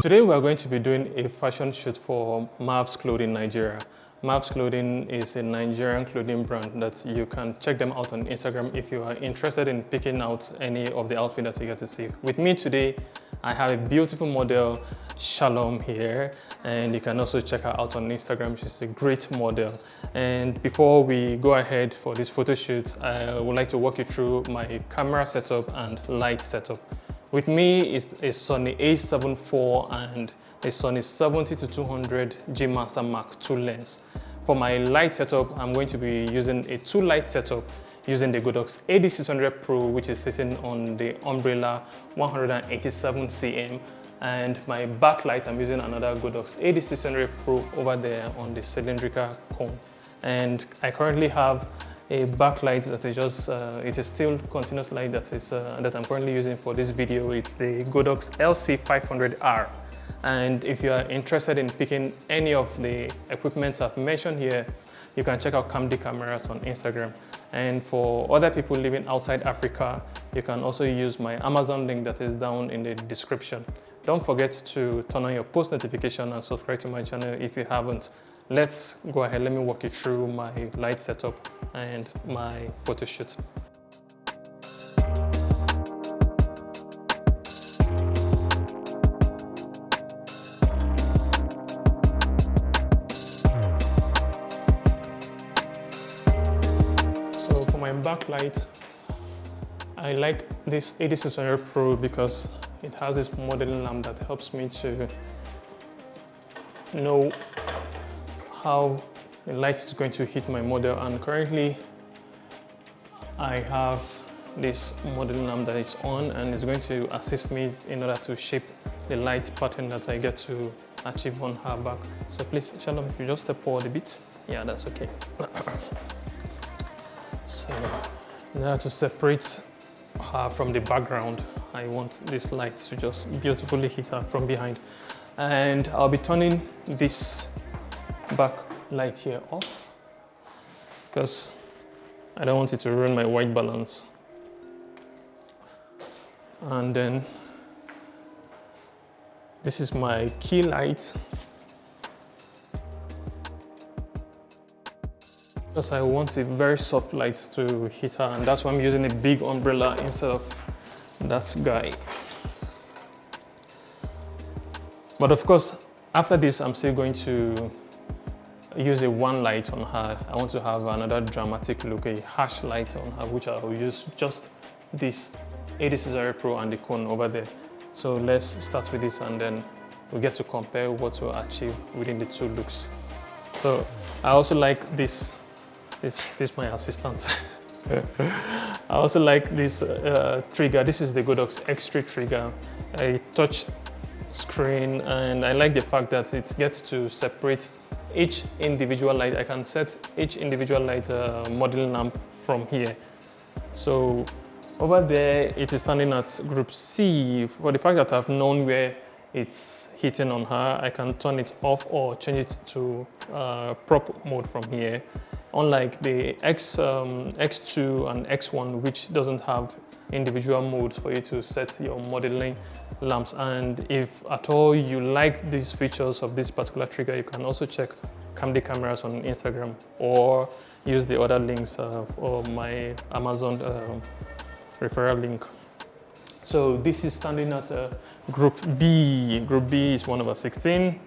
Today we are going to be doing a fashion shoot for Mavs Clothing Nigeria. Mavs Clothing is a Nigerian clothing brand that you can check them out on Instagram if you are interested in picking out any of the outfit that you get to see. With me today, I have a beautiful model, Shalom, here, and you can also check her out on Instagram. She's a great model. And before we go ahead for this photo shoot, I would like to walk you through my camera setup and light setup. With me is a Sony a7 IV and a Sony 70-200 G Master Mark II lens. For my light setup, I'm going to be using a two light setup using the Godox AD600 Pro, which is sitting on the umbrella 187 cm, and my backlight, I'm using another Godox AD600 Pro over there on the cylindrical cone. And I currently have a backlight that is just, it is still continuous light that I'm currently using for this video. It's the Godox LC500R. And if you are interested in picking any of the equipment I've mentioned here, you can check out Camdy Cameras on Instagram. And for other people living outside Africa, you can also use my Amazon link that is down in the description. Don't forget to turn on your post notification and subscribe to my channel if you haven't. Let's go ahead, let me walk you through my light setup and my photo shoot. So for my backlight, I like this AD600 Pro because it has this modeling lamp that helps me to know how the light is going to hit my model. And currently I have this modeling lamp that is on and it's going to assist me in order to shape the light pattern that I get to achieve on her back. So please, Shalom, if you just step forward a bit. Yeah, that's okay. So in order to separate her from the background, I want this light to just beautifully hit her from behind. And I'll be turning this back light here off because I don't want it to ruin my white balance. And then this is my key light because I want a very soft light to hit her, and that's why I'm using a big umbrella instead of that guy. But of course, after this, I'm still going to use a one light on her. I want to have another dramatic look, a harsh light on her, which I will use just this AD600 Pro and the cone over there. So let's start with this and then we'll get to compare what we'll achieve within the two looks. So I also like this is my assistant. I also like this trigger. This is the Godox X3 trigger, a touch screen, and I like the fact that it gets to separate each individual light. I can set each individual light modeling lamp from here. So over there, it is standing at group C. For the fact that I've known where it's hitting on her, I can turn it off or change it to prop mode from here. Unlike the X2 and X1, which doesn't have individual modes for you to set your modeling lamps. And if at all you like these features of this particular trigger, you can also check Camdy Cameras on Instagram or use the other links or my Amazon referral link. So this is standing at group B. Group B is 1/16,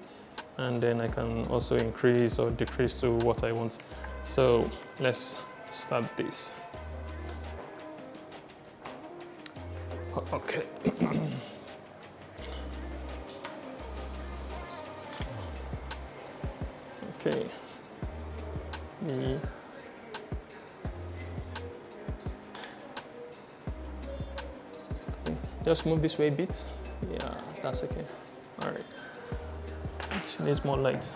and then I can also increase or decrease to what I want. So let's start this. Okay. Okay. Just move this way a bit. Yeah, that's okay. All right. It needs more light.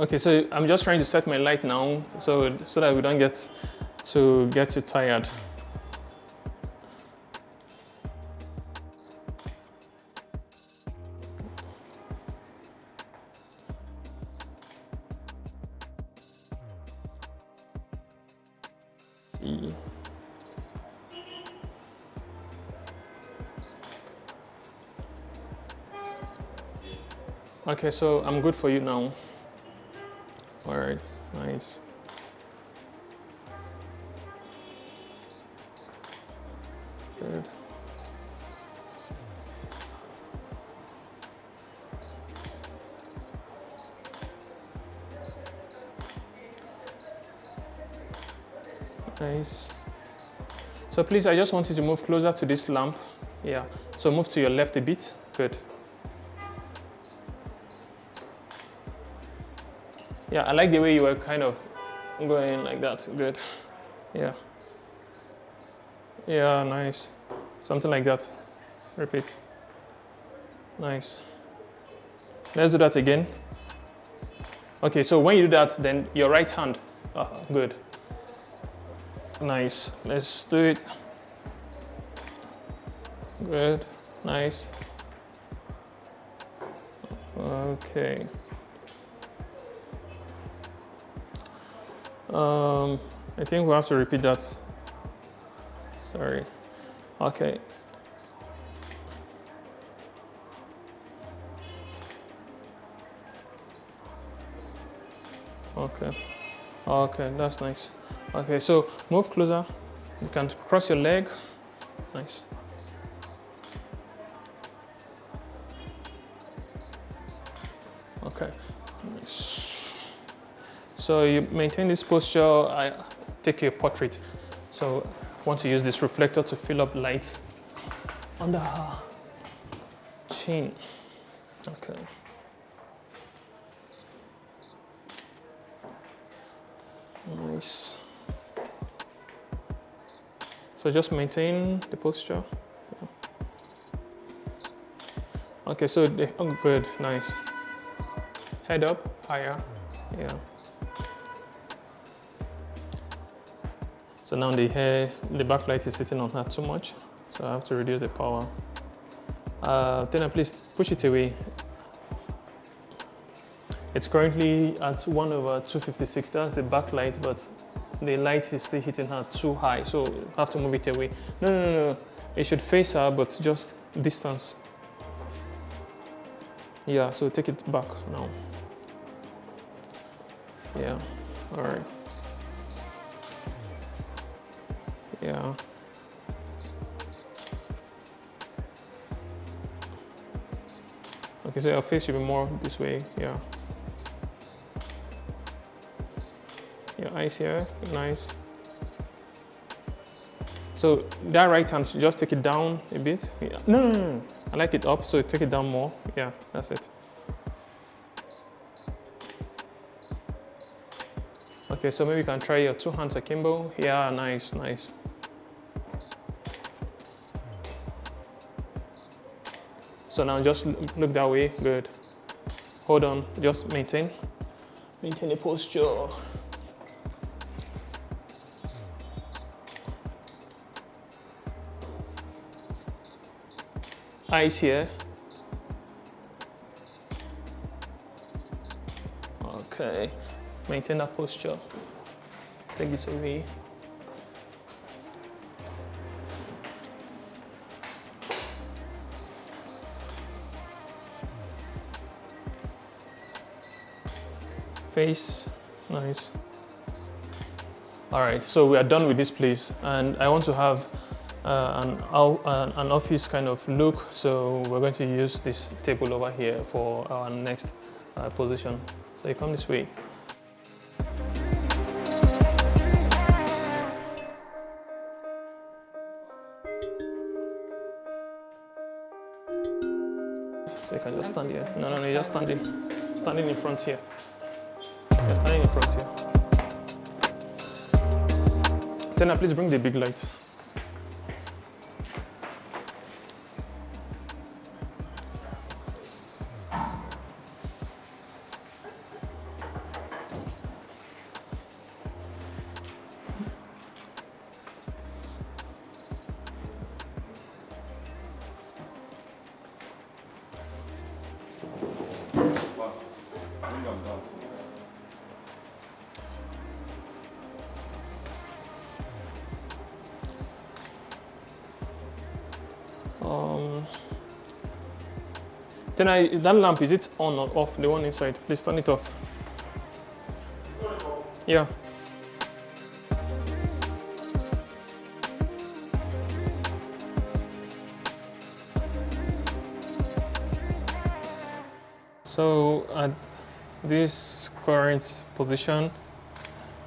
Okay, so I'm just trying to set my light now so that we don't get too tired. see. Okay, so I'm good for you now. All right, nice. Good. Nice. So please, I just want you to move closer to this lamp. Yeah, so move to your left a bit. Good. Yeah, I like the way you were kind of going like that. Good. Yeah. Yeah, nice. Something like that. Repeat. Nice. Let's do that again. Okay, so when you do that, then your right hand. Good. Nice. Let's do it. Good. Nice. Okay. I think we'll have to repeat that. Sorry. Okay. Okay. Okay, that's nice. Okay, so move closer. You can cross your leg. Nice. Okay. Nice. So you maintain this posture. I take a portrait. So I want to use this reflector to fill up light under her chin. Okay. Nice. So just maintain the posture. Yeah. Okay, so good, nice. Head up, higher. Yeah. So now the backlight is sitting on her too much, so I have to reduce the power. Then please push it away. It's currently at 1/256. That's the backlight, but the light is still hitting her too high, so you have to move it away. No. It should face her, but just distance. Yeah, so take it back now. Yeah, all right. Yeah. Okay, so your face should be more this way, yeah. Your eyes here, nice. So that right hand, just take it down a bit. Yeah. No. I like it up, so take it down more. Yeah, that's it. Okay, so maybe you can try your 2 hands akimbo. Yeah, nice. So now just look that way, good. Hold on, just maintain the posture. Eyes here. Okay, maintain that posture. Take this away. Face, nice. All right, so we are done with this place, and I want to have an office kind of look, so we're going to use this table over here for our next position. So you come this way. So you can just stand here. No, you're just standing in front here. You're standing in front here. Tena, please bring the big light. Then that lamp, is it on or off? The one inside, please turn it off. Yeah. So at this current position,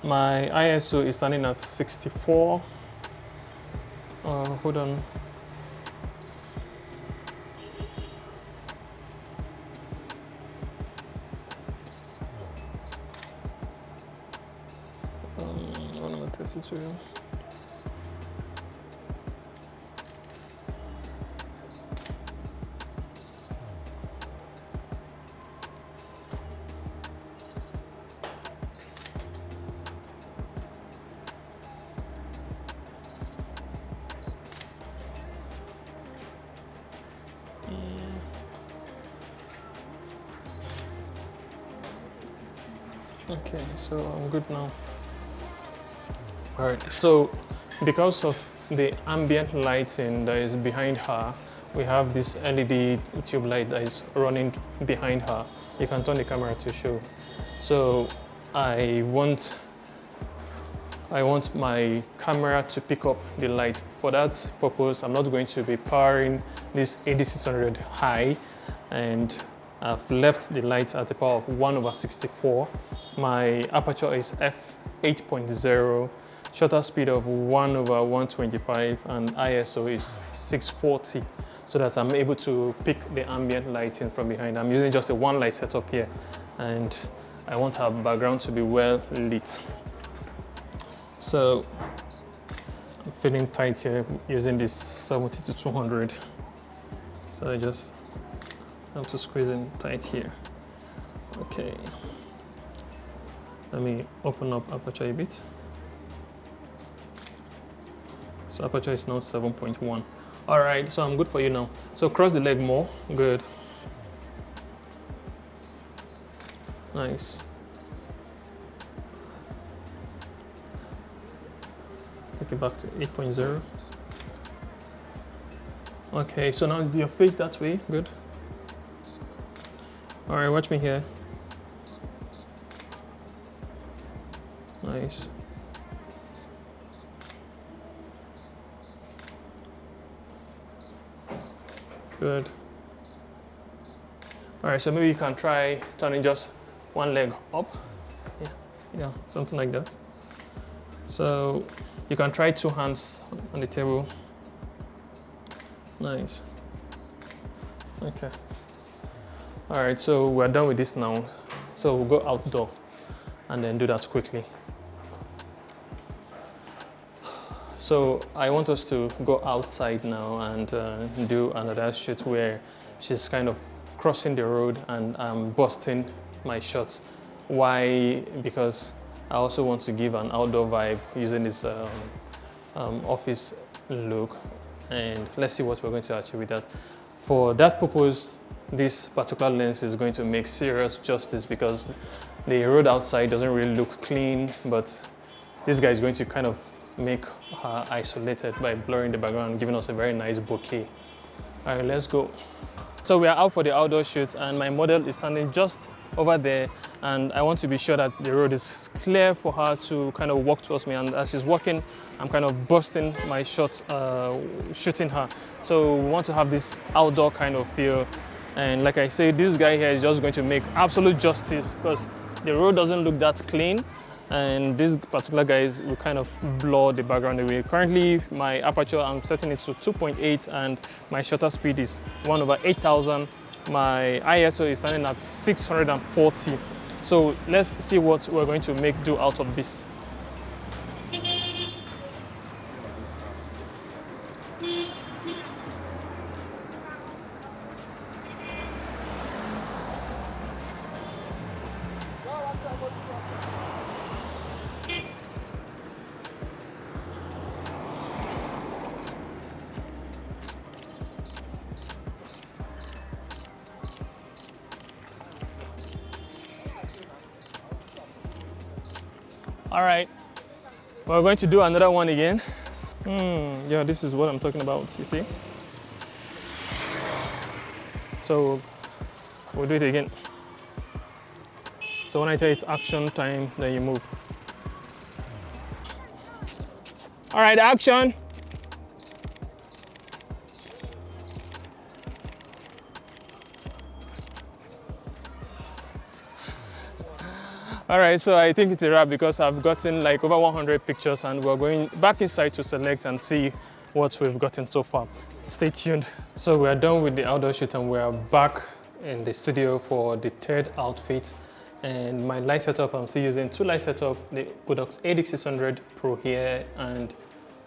my ISO is standing at 64. Hold on. What am I testing to you? Okay, so I'm good now. All right, so because of the ambient lighting that is behind her, we have this LED tube light that is running behind her. You can turn the camera to show. So I want my camera to pick up the light. For that purpose, I'm not going to be powering this AD600 high, and I've left the light at a power of 1/64. My aperture is f8.0, shutter speed of 1/125, and ISO is 640, so that I'm able to pick the ambient lighting from behind. I'm using just a one light setup here, and I want our background to be well lit. So I'm feeling tight here using this 70-200. So I just have to squeeze in tight here. Okay. Let me open up aperture a bit. So aperture is now 7.1. All right, so I'm good for you now. So cross the leg more, good. Nice. Take it back to 8.0. Okay, so now your face that way, good. All right, watch me here. Nice. Good. All right, so maybe you can try turning just one leg up. Yeah, something like that. So you can try two hands on the table. Nice. Okay. All right, so we're done with this now. So we'll go outdoor and then do that quickly. So I want us to go outside now and do another shoot where she's kind of crossing the road and I'm busting my shots. Why? Because I also want to give an outdoor vibe using this office look, and let's see what we're going to achieve with that. For that purpose, this particular lens is going to make serious justice because the road outside doesn't really look clean, but this guy is going to kind of make her isolated by blurring the background and giving us a very nice bouquet. All right, let's go. So we are out for the outdoor shoot and my model is standing just over there, and I want to be sure that the road is clear for her to kind of walk towards me, and as she's walking, I'm kind of busting my shots, shooting her. So we want to have this outdoor kind of feel, and like I say, this guy here is just going to make absolute justice because the road doesn't look that clean, and these particular guys will kind of blur the background away. Currently, my aperture, I'm setting it to 2.8 and my shutter speed is 1/8000. My ISO is standing at 640. So let's see what we're going to do out of this. All right, we're going to do another one again. Yeah, this is what I'm talking about, you see? So We'll do it again. So when I tell you it's action time, then you move. All right, action. All right, so I think it's a wrap because I've gotten like over 100 pictures and we're going back inside to select and see what we've gotten so far. Stay tuned. So we're done with the outdoor shoot and we're back in the studio for the third outfit. And my light setup, I'm still using two light setup, the Godox 8600 Pro here and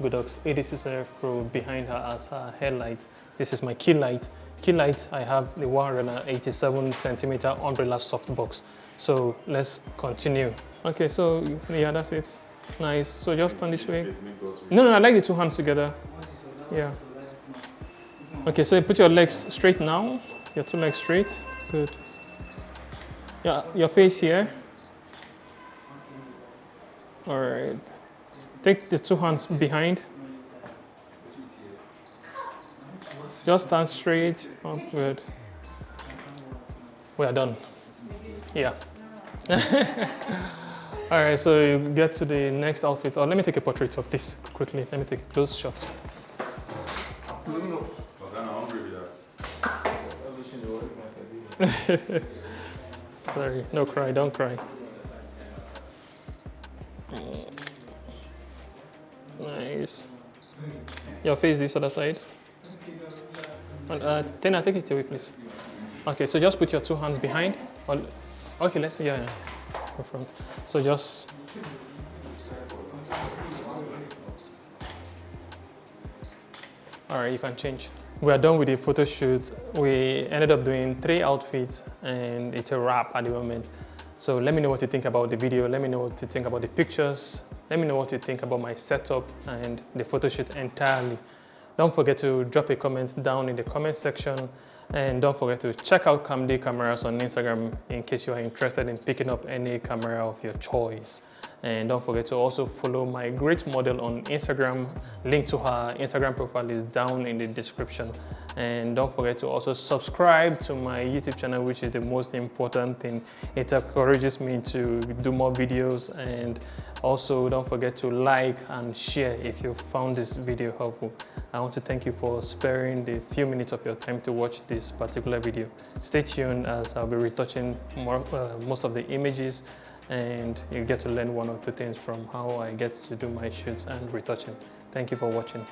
Godox 8600 Pro behind her as her headlight. This is my key light. Key light, I have the 187 centimeter umbrella softbox. So let's continue. Okay, so yeah, that's it. Nice. So just turn this way. No, I like the two hands together. Yeah. Okay, so put your legs straight now. Your two legs straight. Good. Yeah, your face here. All right. Take the two hands behind. Just stand straight. Oh, good. We are done. Yeah. All right, so you get to the next outfit. Or let me take a portrait of this quickly. Let me take a close shot. Sorry, no cry, don't cry. Nice. Your face this other side. Tena, take it away, please. Okay, so just put your two hands behind. Okay, let's, yeah. In front. So just, all right, you can change. We are done with the photo shoot. We ended up doing 3 outfits and it's a wrap at the moment. So let me know what you think about the video. Let me know what you think about the pictures. Let me know what you think about my setup and the photo shoot entirely. Don't forget to drop a comment down in the comment section. And don't forget to check out Camday Cameras on Instagram in case you are interested in picking up any camera of your choice. And don't forget to also follow my great model on Instagram. Link to her Instagram profile is down in the description. And don't forget to also subscribe to my YouTube channel, which is the most important thing. It encourages me to do more videos. And also don't forget to like and share if you found this video helpful. I want to thank you for sparing the few minutes of your time to watch this particular video. Stay tuned as I'll be retouching most of the images and you get to learn one or two things from how I get to do my shoots and retouching. Thank you for watching.